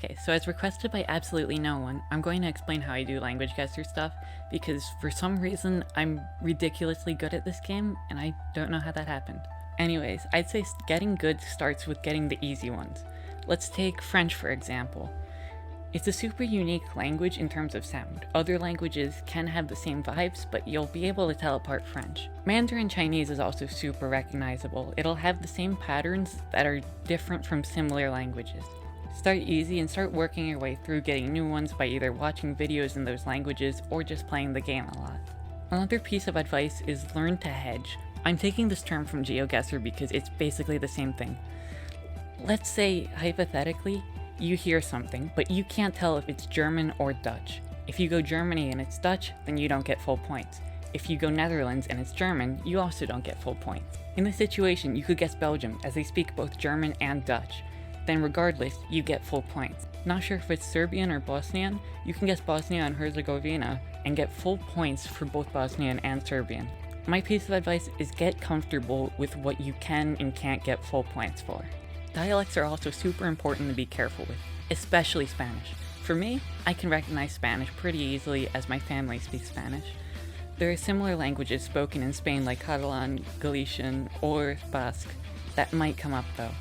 Okay, so as requested by absolutely no one, I'm going to explain how I do LanguageGuessr stuff, because for some reason I'm ridiculously good at this game, and I don't know how that happened. Anyways, I'd say getting good starts with getting the easy ones. Let's take French for example. It's a super unique language in terms of sound. Other languages can have the same vibes, but you'll be able to tell apart French. Mandarin Chinese is also super recognizable. It'll have the same patterns that are different from similar languages. Start easy and start working your way through getting new ones by either watching videos in those languages or just playing the game a lot. Another piece of advice is learn to hedge. I'm taking this term from GeoGuessr because it's basically the same thing. Let's say, hypothetically, you hear something, but you can't tell if it's German or Dutch. If you go Germany and it's Dutch, then you don't get full points. If you go Netherlands and it's German, you also don't get full points. In this situation, you could guess Belgium, as they speak both German and Dutch. Then regardless, you get full points. Not sure if it's Serbian or Bosnian, you can guess Bosnia and Herzegovina and get full points for both Bosnian and Serbian. My piece of advice is get comfortable with what you can and can't get full points for. Dialects are also super important to be careful with, especially Spanish. For me, I can recognize Spanish pretty easily as my family speaks Spanish. There are similar languages spoken in Spain like Catalan, Galician, or Basque that might come up though.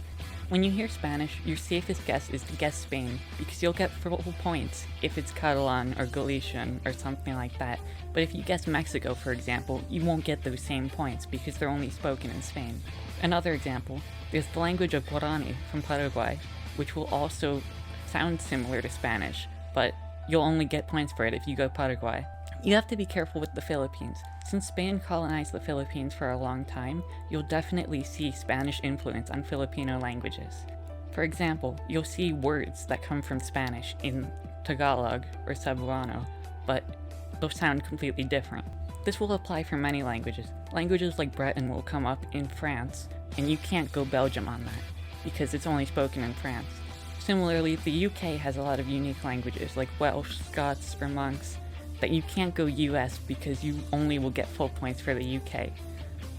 When you hear Spanish, your safest guess is to guess Spain, because you'll get full points if it's Catalan or Galician or something like that, but if you guess Mexico for example, you won't get those same points because they're only spoken in Spain. Another example, there's the language of Guarani from Paraguay, which will also sound similar to Spanish, but you'll only get points for it if you go Paraguay. You have to be careful with the Philippines. Since Spain colonized the Philippines for a long time, you'll definitely see Spanish influence on Filipino languages. For example, you'll see words that come from Spanish in Tagalog or Cebuano, but they'll sound completely different. This will apply for many languages. Languages like Breton will come up in France, and you can't go Belgium on that, because it's only spoken in France. Similarly, the UK has a lot of unique languages like Welsh, Scots, or Manx, that you can't go US because you only will get full points for the UK.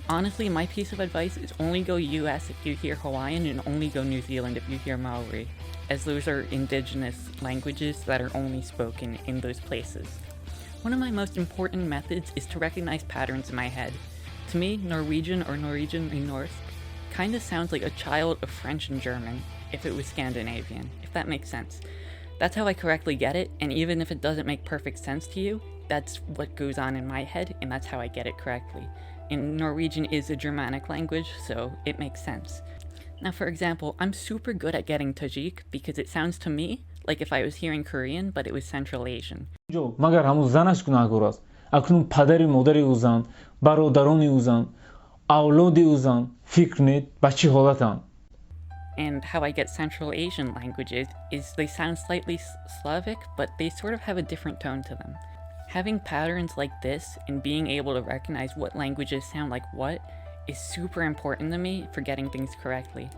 Honestly, my piece of advice is only go US if you hear Hawaiian and only go New Zealand if you hear Maori, as those are indigenous languages that are only spoken in those places. One of my most important methods is to recognize patterns in my head. To me, Norwegian or Norwegian in Norse kinda sounds like a child of French and German if it was Scandinavian, if that makes sense. That's how I correctly get it, and even if it doesn't make perfect sense to you, that's what goes on in my head, and that's how I get it correctly. And Norwegian is a Germanic language, so it makes sense. Now for example, I'm super good at getting Tajik because it sounds to me like if I was hearing Korean, but it was Central Asian. مگر همون زنش گناهگار است. اکنون پدری مادری او زن، برادرانی او زن، اولادی او زن، فکر نید بچه حالتان. And how I get Central Asian languages is they sound slightly Slavic, but they sort of have a different tone to them. Having patterns like this and being able to recognize what languages sound like what is super important to me for getting things correctly.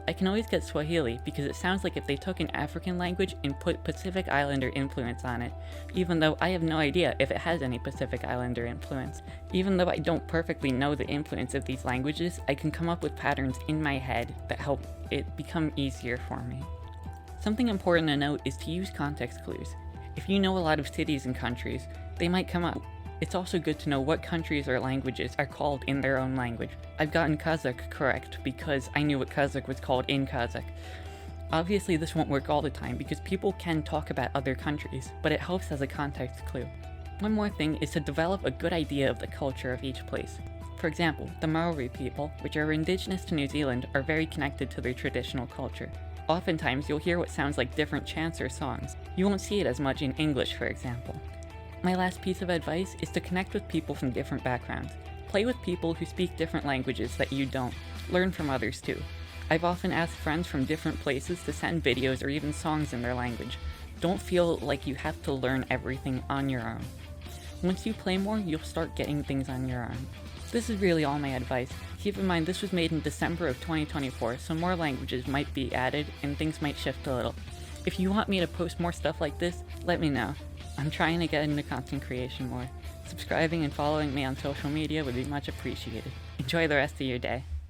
I can always get Swahili because it sounds like if they took an African language and put Pacific Islander influence on it, even though I have no idea if it has any Pacific Islander influence. Even though I don't perfectly know the influence of these languages, I can come up with patterns in my head that help it become easier for me. Something important to note is to use context clues. If you know a lot of cities and countries, they might come up. It's also good to know what countries or languages are called in their own language. I've gotten Kazakh correct because I knew what Kazakh was called in Kazakh. Obviously this won't work all the time because people can talk about other countries, but it helps as a context clue. One more thing is to develop a good idea of the culture of each place. For example, the Maori people, which are indigenous to New Zealand, are very connected to their traditional culture. Oftentimes you'll hear what sounds like different chants or songs. You won't see it as much in English, for example. My last piece of advice is to connect with people from different backgrounds. Play with people who speak different languages that you don't. Learn from others too. I've often asked friends from different places to send videos or even songs in their language. Don't feel like you have to learn everything on your own. Once you play more, you'll start getting things on your own. This is really all my advice. Keep in mind this was made in December of 2024, so more languages might be added and things might shift a little. If you want me to post more stuff like this, let me know. I'm trying to get into content creation more. Subscribing and following me on social media would be much appreciated. Enjoy the rest of your day.